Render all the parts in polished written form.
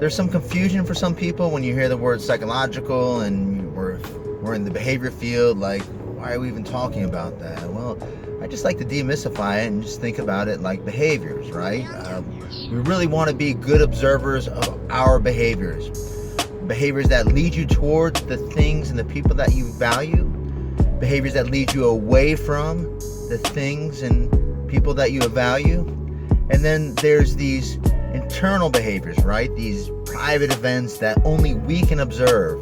there's some confusion for some people when you hear the word psychological and we're in the behavior field, like, why are we even talking about that? Well, I just like to demystify it and just think about it like behaviors, right? We really want to be good observers of our behaviors. Behaviors that lead you towards the things and the people that you value. Behaviors that lead you away from the things and people that you value. And then there's these internal behaviors, right? These private events that only we can observe.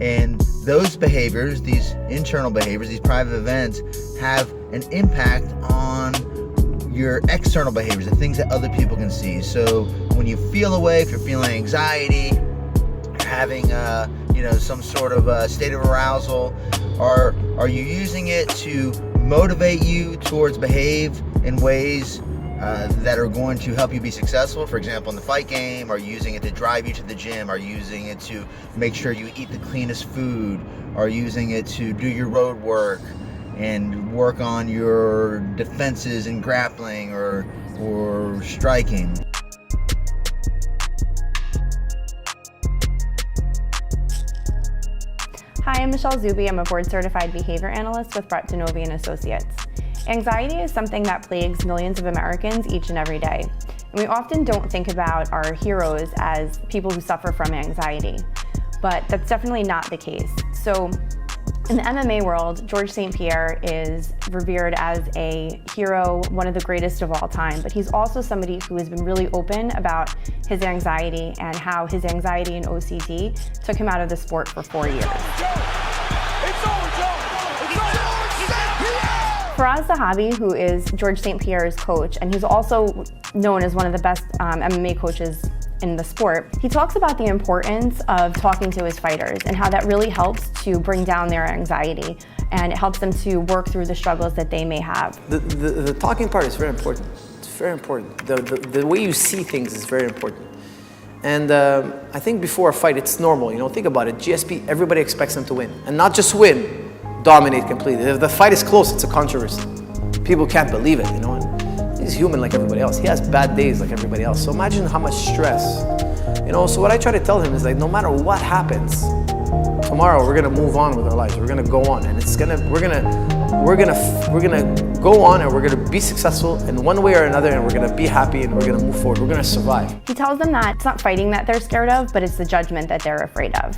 And those behaviors, these internal behaviors, these private events, have an impact on your external behaviors, the things that other people can see. So when you feel away, if you're feeling anxiety, having some sort of state of arousal, are you using it to motivate you towards behave in ways that are going to help you be successful? For example, in the fight game, are you using it to drive you to the gym? Are you using it to make sure you eat the cleanest food? Are you using it to do your road work and work on your defenses in grappling or striking? Hi, I'm Michelle Zube. I'm a Board Certified Behavior Analyst with Brett DiNovi Associates. Anxiety is something that plagues millions of Americans each and every day. And we often don't think about our heroes as people who suffer from anxiety, but that's definitely not the case. So in the MMA world, Georges St-Pierre is revered as a hero, one of the greatest of all time, but he's also somebody who has been really open about his anxiety and how his anxiety and OCD took him out of the sport for 4 years. Firas Zahabi, who is Georges St-Pierre's coach, and he's also known as one of the best MMA coaches in the sport, he talks about the importance of talking to his fighters and how that really helps to bring down their anxiety and it helps them to work through the struggles that they may have. The talking part is very important. It's very important. The way you see things is very important. And I think before a fight, it's normal. Think about it. GSP, everybody expects them to win. And not just win, dominate completely. If the fight is close, it's a controversy. People can't believe it, And he's human like everybody else. He has bad days like everybody else. So imagine how much stress. So what I try to tell him is like, no matter what happens, tomorrow we're gonna move on with our lives. We're gonna go on, and we're gonna go on, and we're gonna be successful in one way or another, and we're gonna be happy, and we're gonna move forward. We're gonna survive. He tells them that it's not fighting that they're scared of, but it's the judgment that they're afraid of.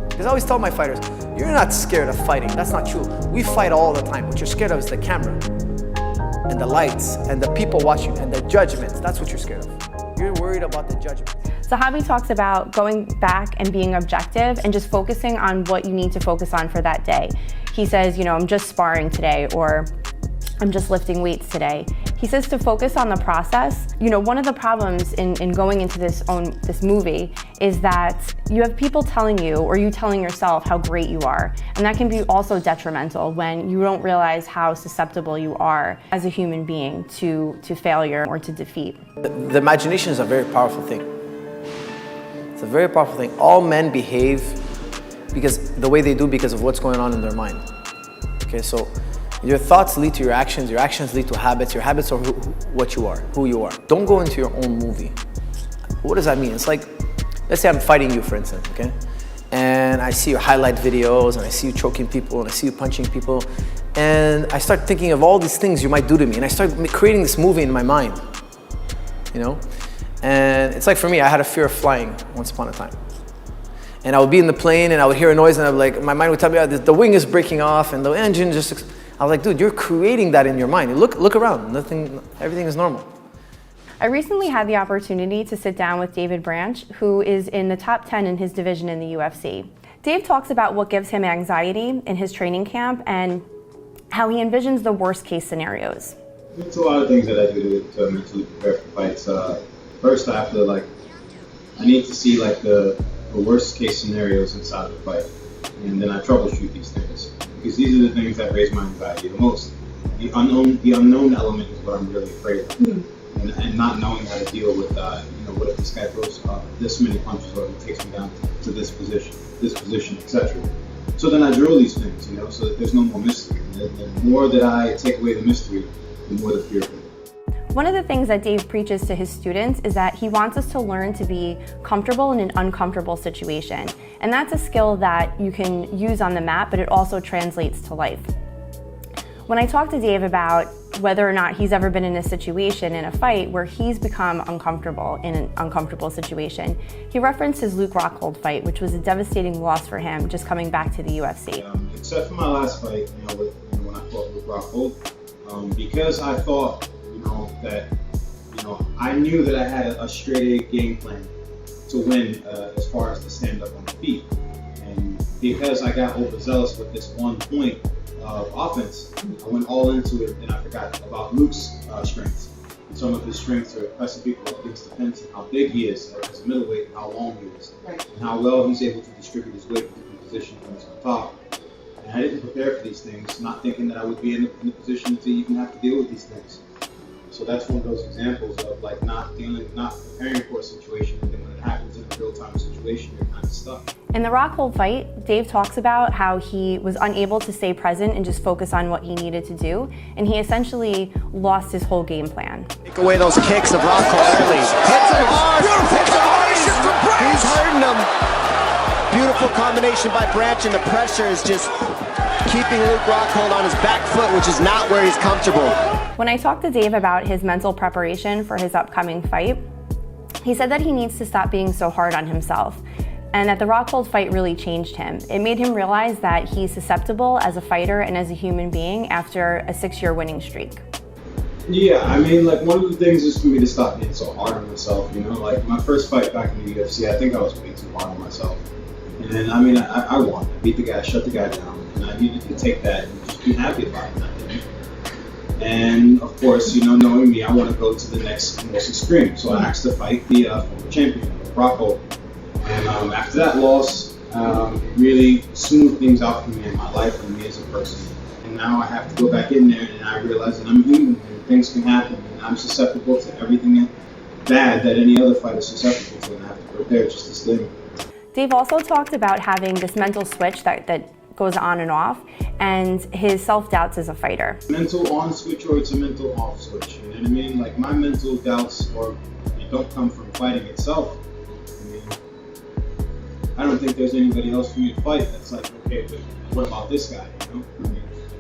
Because I always tell my fighters, you're not scared of fighting. That's not true. We fight all the time. What you're scared of is the camera, and the lights, and the people watching, and the judgments. That's what you're scared of. You're worried about the judgment. Zahabi talks about going back and being objective and just focusing on what you need to focus on for that day. He says, I'm just sparring today, or I'm just lifting weights today. He says to focus on the process. One of the problems in going into this movie is that you have people telling you, or you telling yourself how great you are. And that can be also detrimental when you don't realize how susceptible you are as a human being to failure or to defeat. The imagination is a very powerful thing. It's a very powerful thing. All men behave because the way they do because of what's going on in their mind. Okay, so your thoughts lead to your actions lead to habits, your habits are who you are. Don't go into your own movie. What does that mean? It's like, let's say I'm fighting you, for instance, okay? And I see your highlight videos, and I see you choking people, and I see you punching people, and I start thinking of all these things you might do to me, and I start creating this movie in my mind, And it's like for me, I had a fear of flying once upon a time. And I would be in the plane, and I would hear a noise, and my mind would tell me, the wing is breaking off, and the engine just... I was like, dude, you're creating that in your mind. Look around, everything is normal. I recently had the opportunity to sit down with David Branch, who is in the top 10 in his division in the UFC. Dave talks about what gives him anxiety in his training camp and how he envisions the worst case scenarios. There's a lot of things that I do to mentally prepare for fights. First, I have to I need to see the worst case scenarios inside of the fight, and then I troubleshoot these things. Because these are the things that raise my anxiety the most. The unknown element is what I'm really afraid of. And not knowing how to deal with, what if this guy throws this many punches, or he takes me down to this position, etc. So then I drill these things, so that there's no more mystery. The more that I take away the mystery, the more the fear comes. One of the things that Dave preaches to his students is that he wants us to learn to be comfortable in an uncomfortable situation. And that's a skill that you can use on the mat, but it also translates to life. When I talked to Dave about whether or not he's ever been in a situation in a fight where he's become uncomfortable in an uncomfortable situation, he referenced his Luke Rockhold fight, which was a devastating loss for him just coming back to the UFC. Except for my last fight, when I fought Luke Rockhold, because I thought, that, I knew that I had a straight A game plan to win as far as to stand up on the feet. And because I got overzealous with this one point of offense, I went all into it and I forgot about Luke's strengths. And some of his strengths are pressing people up against the fence and how big he is as a middleweight and how long he is. Right. And how well he's able to distribute his weight in different positions when he's on top. And I didn't prepare for these things, not thinking that I would be in the position to even have to deal with these things. So that's one of those examples of like not preparing for a situation, and then when it happens in a real-time situation, you're kind of stuck. In the Rockhold fight, Dave talks about how he was unable to stay present and just focus on what he needed to do, and he essentially lost his whole game plan. Take away those kicks of Rockhold early. Hits him hard. He's hurting him. Beautiful combination by Branch, and the pressure is just keeping Luke Rockhold on his back foot, which is not where he's comfortable. When I talked to Dave about his mental preparation for his upcoming fight, he said that he needs to stop being so hard on himself, and that the Rockhold fight really changed him. It made him realize that he's susceptible as a fighter and as a human being after a 6-year winning streak. Yeah, one of the things is for me to stop being so hard on myself, like my first fight back in the UFC, I think I was way too hard on myself. And I won. I beat the guy, shut the guy down, and I needed to take that and just be happy about it. And of course, knowing me, I want to go to the next most extreme. So I asked to fight the former champion, Rockhold. And after that loss, it really smoothed things out for me in my life and me as a person. And now I have to go back in there and I realize that I'm human and things can happen. And I'm susceptible to everything bad that any other fighter is susceptible to. And I have to prepare just the same. Dave also talked about having this mental switch that goes on and off, and his self-doubts as a fighter. Mental on switch or it's a mental off switch, you know what I mean? Like my mental doubts don't come from fighting itself. I don't think there's anybody else for me to fight that's like, okay, but what about this guy,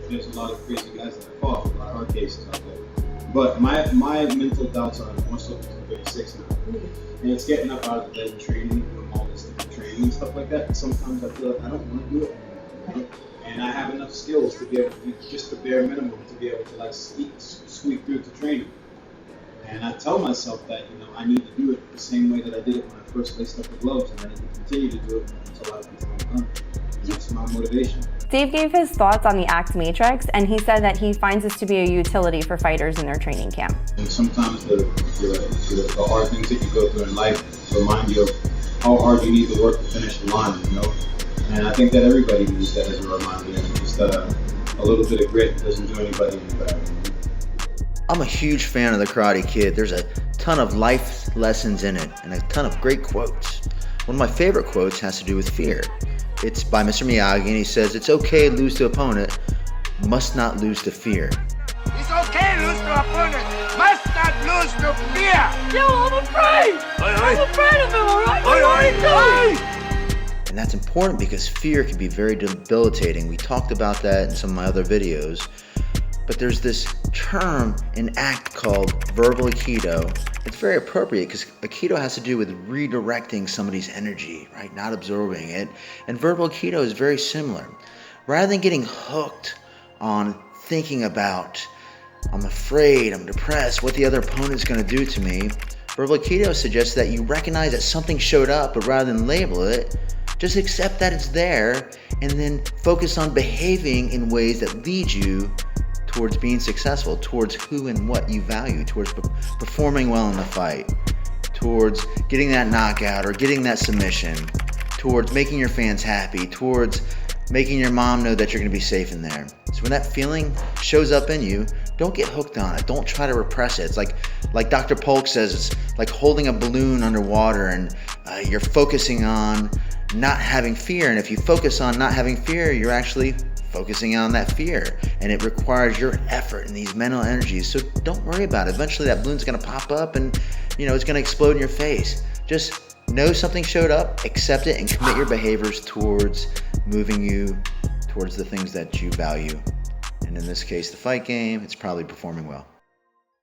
There's a lot of crazy guys that I fought, a lot of hard cases out there. But my mental doubts are more so because I'm 36 now. And it's getting up out of the bed and training and doing all this different training and stuff like that. And sometimes I feel like I don't want to do it. And I have enough skills to be able to do just the bare minimum to be able to squeak through to training. And I tell myself that I need to do it the same way that I did it when I first laced up the gloves, and I need to continue to do it until I'm done. That's my motivation. Dave gave his thoughts on the ACT matrix, and he said that he finds this to be a utility for fighters in their training camp. And sometimes the hard things that you go through in life remind you of how hard you need to work to finish the line, And I think that everybody needs that as a reminder. And just a little bit of grit doesn't do anybody any better. I'm a huge fan of The Karate Kid. There's a ton of life lessons in it and a ton of great quotes. One of my favorite quotes has to do with fear. It's by Mr. Miyagi, and he says, "It's okay to lose to opponent, must not lose to fear." It's okay to lose to opponent, must not lose to fear. Yo, I'm afraid. I'm afraid of him, all right? And that's important because fear can be very debilitating. We talked about that in some of my other videos. But there's this term in ACT called verbal Aikido. It's very appropriate because Aikido has to do with redirecting somebody's energy, right? Not absorbing it. And verbal Aikido is very similar. Rather than getting hooked on thinking about, I'm afraid, I'm depressed, what the other opponent's going to do to me, verbal Aikido suggests that you recognize that something showed up, but rather than label it, just accept that it's there and then focus on behaving in ways that lead you towards being successful, towards who and what you value, towards performing well in the fight, towards getting that knockout or getting that submission, towards making your fans happy, towards making your mom know that you're going to be safe in there. So when that feeling shows up in you, don't get hooked on it. Don't try to repress it. It's like Dr. Polk says, it's like holding a balloon underwater and you're focusing on not having fear. And if you focus on not having fear, you're actually focusing on that fear, and it requires your effort and these mental energies. So don't worry about it. Eventually that balloon's going to pop up and it's going to explode in your face. Just know something showed up, accept it, and commit your behaviors towards moving you towards the things that you value. And in this case, the fight game, it's probably performing well.